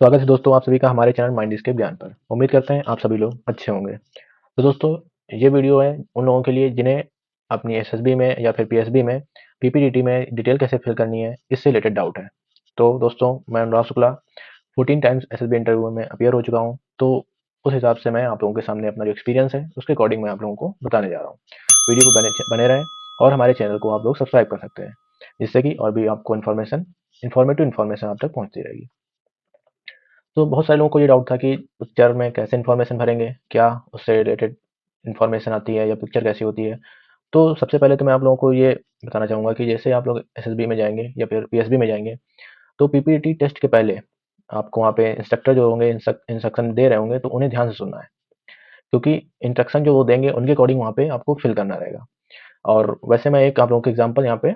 स्वागत है दोस्तों आप सभी का हमारे चैनल माइंड स्केप ज्ञान पर। उम्मीद करते हैं आप सभी लोग अच्छे होंगे। तो दोस्तों, ये वीडियो है उन लोगों के लिए जिन्हें अपनी एसएसबी में या फिर पीएसबी में पीपीडीटी में डिटेल कैसे फिल करनी है, इससे रिलेटेड डाउट है। तो दोस्तों, मैं अनुराग शुक्ला 14 टाइम्स एसएसबी इंटरव्यू में अपीयर हो चुका हूँ। तो उस हिसाब से मैं आप लोगों के सामने अपना जो एक्सपीरियंस है उसके अकॉर्डिंग मैं आप लोगों को बताने जा रहा हूँ। वीडियो को बने बने रहें और हमारे चैनल को आप लोग सब्सक्राइब कर सकते हैं, जिससे कि और भी आपको इन्फॉर्मेटिव इन्फॉर्मेशन आप तक पहुँचती रहेगी। तो बहुत सारे लोगों को ये डाउट था कि पिक्चर में कैसे इन्फॉर्मेशन भरेंगे, क्या उससे रिलेटेड इन्फॉर्मेशन आती है या पिक्चर कैसी होती है। तो सबसे पहले तो मैं आप लोगों को ये बताना चाहूँगा कि जैसे आप लोग एसएसबी में जाएंगे या फिर पीएसबी में जाएंगे, तो पीपीटी टेस्ट के पहले आपको वहाँ पे इंस्ट्रक्टर जो होंगे इंस्ट्रक्शन दे रहे होंगे, तो उन्हें ध्यान से सुनना है, क्योंकि इंस्ट्रक्शन जो वो देंगे उनके अकॉर्डिंग वहाँ पे आपको फिल करना रहेगा। और वैसे मैं एक आप लोगों को एग्जाम्पल यहाँ पे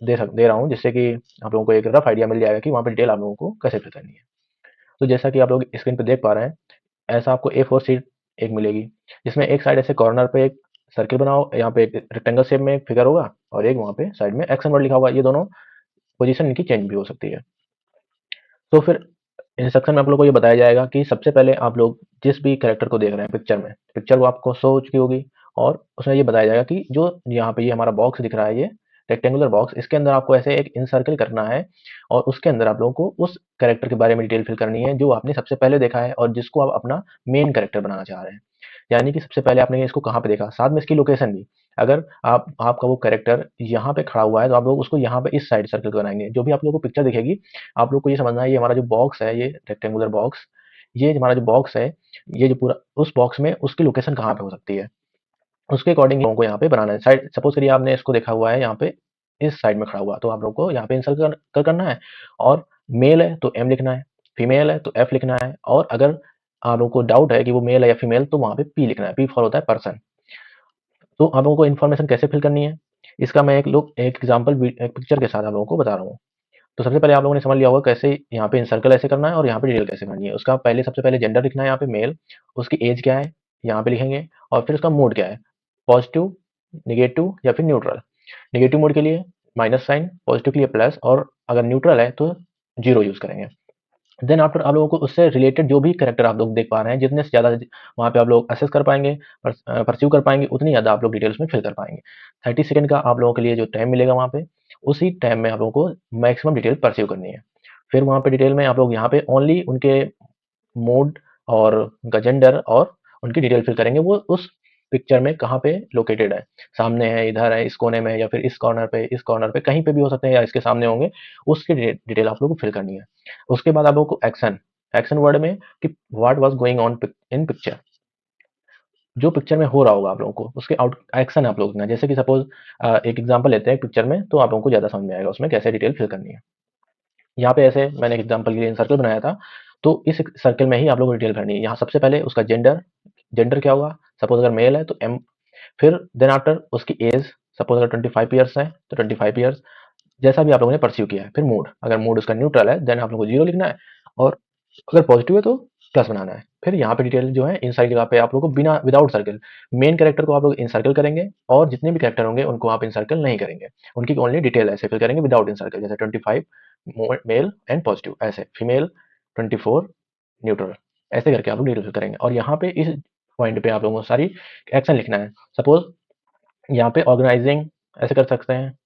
दे रहा हूँ, जिससे कि आप लोगों को एक रफ आइडिया मिल जाएगा कि वहाँ पे डिटेल आप लोगों को कैसे फिल करनी है। तो जैसा कि आप लोग स्क्रीन पे देख पा रहे हैं, ऐसा आपको ए फोर शीट एक मिलेगी, जिसमें एक साइड ऐसे कॉर्नर पे एक सर्किल बनाओ, यहाँ पे एक रेक्टेंगल शेप में एक फिगर होगा और एक वहाँ पे साइड में एक्शन वर्ड लिखा होगा। ये दोनों पोजीशन इनकी चेंज भी हो सकती है। तो फिर इंस्ट्रक्शन में आप लोग को ये बताया जाएगा कि सबसे पहले आप लोग जिस भी कैरेक्टर को देख रहे हैं पिक्चर में, पिक्चर वो आपको शो हो चुकी होगी और उसमें ये बताया जाएगा कि जो यहाँ पे ये हमारा बॉक्स दिख रहा है, ये रेक्टेंगुलर बॉक्स, इसके अंदर आपको ऐसे एक इनसर्कल करना है और उसके अंदर आप लोगों को उस कैरेक्टर के बारे में डिटेल फिल करनी है जो आपने सबसे पहले देखा है और जिसको आप अपना मेन कैरेक्टर बनाना चाह रहे हैं। यानी कि सबसे पहले आपने इसको कहाँ पे देखा, साथ में इसकी लोकेशन भी। अगर आपका वो कैरेक्टर यहाँ पे खड़ा हुआ है, तो आप लोग उसको यहाँ पे इस साइड सर्कल बनाएंगे। जो भी आप लोगों को पिक्चर दिखेगी, आप लोग को ये समझना है, ये हमारा जो बॉक्स है, ये रेक्टेंगुलर बॉक्स, ये हमारा जो बॉक्स है, ये जो पूरा उस बॉक्स में उसकी लोकेशन कहाँ पे हो सकती है, उसके अकॉर्डिंग लोगों को यहाँ पे बनाना है। साइड सपोज करिए आपने इसको देखा हुआ है यहाँ पे इस साइड में खड़ा हुआ, तो आप लोग को यहाँ पे इंसर्ट करना है। और मेल है तो एम लिखना है, फीमेल है तो एफ लिखना है, और अगर आप लोगों को डाउट है कि वो मेल है या फीमेल, तो वहाँ पे पी लिखना है। पी फॉर होता है पर्सन। तो आप लोगों को इन्फॉर्मेशन कैसे फिल करनी है, इसका मैं एक एग्जाम्पल एक पिक्चर के साथ आप लोगों को बता रहा हूँ। तो सबसे पहले आप लोगों ने समझ लिया होगा कैसे यहाँ पे इंसर्कल ऐसे करना है और यहाँ पे डिटेल कैसे करनी है। उसका पहले सबसे पहले जेंडर लिखना है, यहाँ पे मेल, उसकी एज क्या है यहाँ पे लिखेंगे, और फिर उसका मोड क्या है, पॉजिटिव, निगेटिव या फिर न्यूट्रल। नेगेटिव मोड के लिए माइनस साइन, पॉजिटिव के लिए प्लस, और अगर न्यूट्रल है तो जीरो यूज करेंगे। देन आफ्टर आप लोगों को उससे रिलेटेड जो भी कैरेक्टर आप लोग देख पा रहे हैं, जितने से ज़्यादा वहाँ पे आप लोग असेस कर पाएंगे, परस्यू कर पाएंगे, उतनी ज़्यादा आप लोग डिटेल्स में फिल कर पाएंगे। 30 सेकंड का आप लोगों के लिए जो टाइम मिलेगा वहाँ पे, उसी टाइम में आप लोगों को मैक्सिमम डिटेल परस्यू करनी है। फिर वहाँ पे डिटेल में आप लोग यहाँ पे ओनली उनके मोड और उनका जेंडर और उनकी डिटेल फिल करेंगे, वो उस पिक्चर में कहाँ पे लोकेटेड है, सामने है, इधर है, इस कोने में, या फिर इस कॉर्नर पे कहीं पे भी हो सकते हैं, या इसके सामने होंगे। उसकी डिटेल आप लोग को फिल करनी है। उसके बाद आप लोग को एक्शन, एक्शन वर्ड में कि what was going on in picture, जो पिक्चर में हो रहा होगा आप लोगों को उसके आउट एक्शन आप लोग ना, जैसे कि सपोज एक एग्जांपल लेते हैं पिक्चर में, तो आप लोगों को ज़्यादा समझ में आएगा उसमें कैसे डिटेल फिल करनी है। यहाँ पे ऐसे मैंने एक एग्जांपल के लिए सर्कल बनाया था, तो इस सर्कल में ही आप लोगों को डिटेल भरनी है। यहाँ सबसे पहले उसका जेंडर, जेंडर क्या होगा, सपोज अगर मेल है तो एम। फिर देन आफ्टर उसकी एज, सपोज अगर 25 ईयर्स है तो 25 ईयर्स, जैसा भी आप लोगों ने परस्यू किया है। फिर मूड, अगर मूड उसका न्यूट्रल है देन आप लोगों को जीरो लिखना है, और अगर पॉजिटिव है तो प्लस बनाना है। फिर यहाँ पे डिटेल जो है इन सारी जगह पे आप लोगों को बिना विदाउट सर्कल, मेन कैरेक्टर को आप लोग इन सर्कल करेंगे और जितने भी कैरेक्टर होंगे उनको आप इन सर्कल नहीं करेंगे, उनकी ओनली डिटेल ऐसे फिल करेंगे विदाउट इन सर्कल। जैसे 25 मेल एंड पॉजिटिव, ऐसे फीमेल 24 न्यूट्रल, ऐसे करके आप लोग डिटेल फिल करेंगे। और यहाँ पे इस पॉइंट पे आप लोगों को सारी एक्शन लिखना है। सपोज यहाँ पे ऑर्गेनाइजिंग ऐसे कर सकते हैं,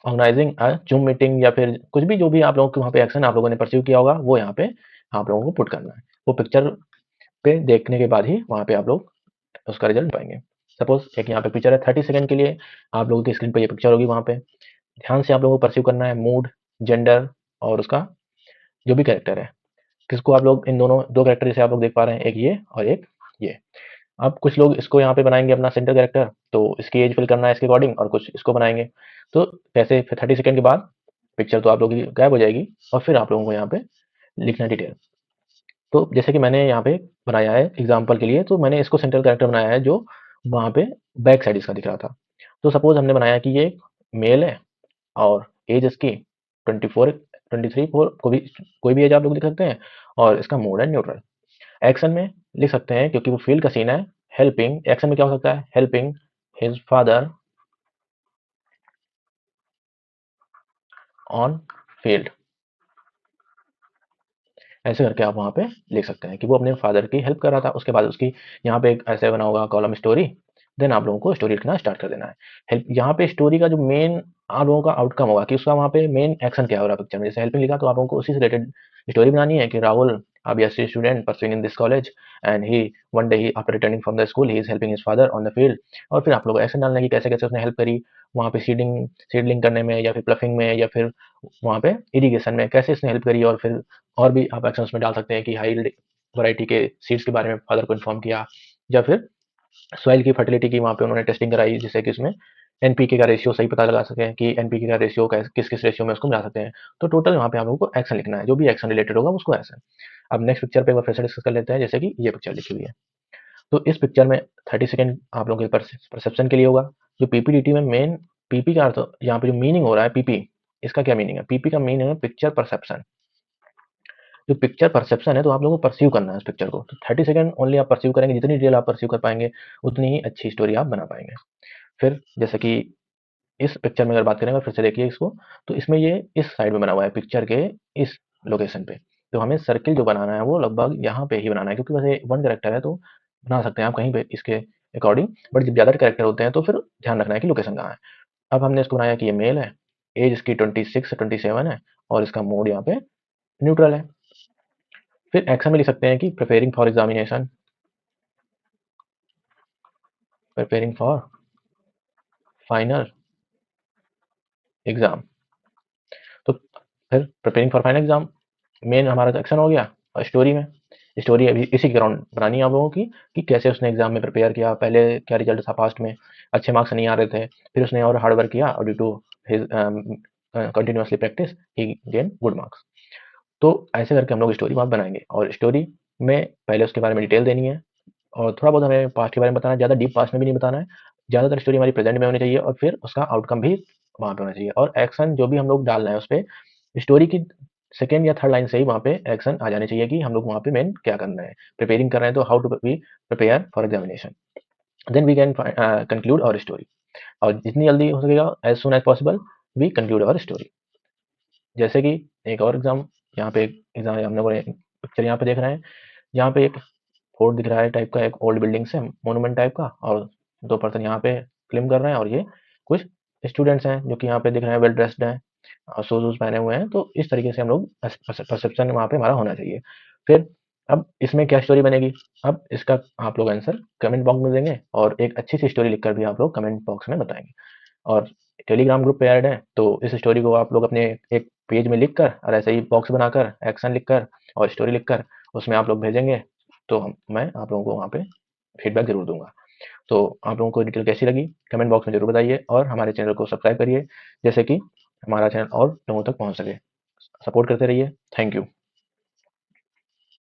ऑर्गेनाइजिंग जूम मीटिंग, या फिर कुछ भी, जो भी आप लोगों को वहाँ पे एक्शन आप लोगों ने परस्यू किया होगा वो यहाँ पे आप लोगों को पुट करना है। वो पिक्चर पे देखने के बाद ही वहाँ पे आप लोग उसका रिजल्ट पाएंगे। सपोज एक यहाँ पे पिक्चर है 30 सेकंड के लिए, आप लोगों की स्क्रीन पे ये पिक्चर होगी। वहाँ पे ध्यान से आप लोगों को परस्यू करना है मूड, जेंडर और उसका जो भी कैरेक्टर है, किसको आप लोग, इन दोनों दो कैरेक्टर जैसे आप लोग देख पा रहे हैं, एक ये और एक ये। अब कुछ लोग इसको यहाँ पे बनाएंगे अपना सेंटर कैरेक्टर, तो इसकी एज फिल करना है इसके अकॉर्डिंग, और कुछ इसको बनाएंगे। तो कैसे, फिर 30 सेकंड के बाद पिक्चर तो आप लोगों की गायब हो जाएगी, और फिर आप लोगों को यहाँ पे लिखना है डिटेल। तो जैसे कि मैंने यहाँ पे बनाया है एग्जाम्पल के लिए, तो मैंने इसको सेंट्रल कैरेक्टर बनाया है जो वहाँ पे बैक साइड इसका दिख रहा था। तो सपोज हमने बनाया कि ये मेल है और एज इसकी 24, 23, फोर, कोई भी एज आप लोग लिख सकते हैं, और इसका मोड है न्यूट्रल। एक्शन में लिख सकते हैं, क्योंकि वो फील्ड का सीन है, हेल्पिंग। एक्शन में क्या हो सकता है, helping his father on field. ऐसे करके आप वहाँ पे लिख सकते हैं कि वो अपने फादर की हेल्प कर रहा था। उसके बाद उसकी यहाँ पे एक ऐसे बना होगा कॉलम स्टोरी, देन आप लोगों को स्टोरी लिखना स्टार्ट कर देना है। हेल्प यहाँ पे स्टोरी का जो मेन आप लोगों का आउटकम होगा कि उसका वहाँ पे मेन एक्शन क्या हो रहा है पिक्चर में। जैसे हेल्पिंग लिखा तो आप लोगों को उसी से रिलेटेड स्टोरी बनानी है कि Rahul a BSc student pursuing in this college and he one day he after returning from the school he is helping his father on the field। और फिर आप लोग एक्शन डालना है कि कैसे कैसे उसने हेल्प करी वहाँ पे सीडलिंग करने में या फिर प्लफिंग में या फिर वहाँ पे इरिगेशन में कैसे इसने हेल्प करी। और फिर और भी आप एक्शन उसमें डाल सकते हैं कि हाई वैरायटी के सीड्स के बारे में फादर को इन्फॉर्म किया, या फिर सॉइल की फर्टिलिटी की वहाँ पे उन्होंने टेस्टिंग कराई जिससे कि उसमें एनपीके का रेशियो सही पता लगा सकें कि एनपीके का रेशियो किस किस रेशियो में उसको मिला सकते हैं। तो टोटल वहाँ पे आप लोगों को एक्शन लिखना है, जो भी एक्शन रिलेटेड होगा उसको एक्शन। अब नेक्स्ट पिक्चर पे एक बार फिर से डिस्कस कर लेते हैं, जैसे कि ये पिक्चर लिखी हुई है। तो इस पिक्चर में 30 सेकंड आप लोगों के परसेप्शन के लिए होगा। जो पीपीडीटी में मेन पीपी का अर्थ यहाँ पे जो मीनिंग हो रहा है पीपी, इसका क्या मीनिंग है? पीपी का मीनिंग है पिक्चर परसेप्शन। जो पिक्चर परसेप्शन है तो आप लोगों को परसीव करना है इस पिक्चर को। तो 30 सेकंड ओनली आप परसीव करेंगे, जितनी डिटेल आप परसीव कर पाएंगे उतनी ही अच्छी स्टोरी आप बना पाएंगे। फिर जैसे कि इस पिक्चर में अगर बात करें, फिर से देखिए इसको, तो इसमें ये इस साइड में बना हुआ है पिक्चर के इस लोकेशन पे। तो हमें सर्किल जो बनाना है वो लगभग यहाँ पे ही बनाना है, क्योंकि वैसे वन कैरेक्टर है तो बना सकते हैं आप कहीं पे इसके अकॉर्डिंग, बट जब ज़्यादा कैरेक्टर होते हैं तो फिर ध्यान रखना है कि लोकेशन कहाँ है। अब हमने इसको बनाया कि ये मेल है, एज इसकी 26 से 27 है और इसका मोड यहाँ पे न्यूट्रल है। फिर एक्शन में लिख सकते हैं कि preparing for examination, preparing for final exam. तो फिर preparing for final exam main हमारा एक्शन हो गया। और स्टोरी में स्टोरी अभी इसी के अराउंड बनानी है आप लोगों की कि कैसे उसने एग्जाम में प्रिपेयर किया, पहले क्या रिजल्ट था पास्ट में, अच्छे मार्क्स नहीं आ रहे थे, फिर उसने और हार्ड वर्क किया और due to his continuously practice he gain good marks. तो ऐसे करके हम लोग स्टोरी वहाँ बनाएंगे, और स्टोरी में पहले उसके बारे में डिटेल देनी है और थोड़ा बहुत हमें पास्ट के बारे में बताना है, ज़्यादा डीप पास्ट में भी नहीं बताना है। ज़्यादातर स्टोरी हमारी प्रेजेंट में होनी चाहिए और फिर उसका आउटकम भी वहाँ पे होना चाहिए। और एक्शन जो भी हम लोग डाल रहे हैं उस पे स्टोरी की सेकंड या थर्ड लाइन से ही वहाँ पे एक्शन आ जाने चाहिए कि हम लोग वहाँ पे मेन क्या कर रहे हैं। प्रिपेयरिंग कर रहे हैं तो how to be prepare for examination, then we can conclude our story. और जितनी जल्दी हो सकेगा as soon as possible we conclude our story. जैसे कि एक और एग्जाम, यहाँ पे एक एग्जाम हम लोग पिक्चर यहाँ पे देख रहे हैं, यहाँ पे एक फोर्ट दिख रहा है टाइप का, एक ओल्ड बिल्डिंग से मोनूमेंट टाइप का, और दो पर्सन यहाँ पे फिल्म कर रहे हैं और ये कुछ स्टूडेंट्स हैं जो कि यहाँ पे दिख रहे हैं वेल ड्रेस्ड हैं और शूज वूज पहने हुए हैं। तो इस तरीके से हम लोग परसेप्शन वहाँ पे हमारा होना चाहिए। फिर अब इसमें क्या स्टोरी बनेगी, अब इसका आप लोग आंसर कमेंट बॉक्स में देंगे और एक अच्छी सी स्टोरी लिखकर भी आप लोग कमेंट बॉक्स में बताएंगे। और टेलीग्राम ग्रुप पे ऐड है तो इस स्टोरी को आप लोग अपने एक पेज में लिखकर और ऐसे ही बॉक्स बनाकर एक्शन लिखकर और स्टोरी लिखकर उसमें आप लोग भेजेंगे, तो मैं आप लोगों को वहाँ पे फीडबैक ज़रूर दूँगा। तो आप लोगों को डिटेल कैसी लगी कमेंट बॉक्स में ज़रूर बताइए और हमारे चैनल को सब्सक्राइब करिए, जैसे कि हमारा चैनल और लोगों तक पहुँच सके। सपोर्ट करते रहिए। Thank you.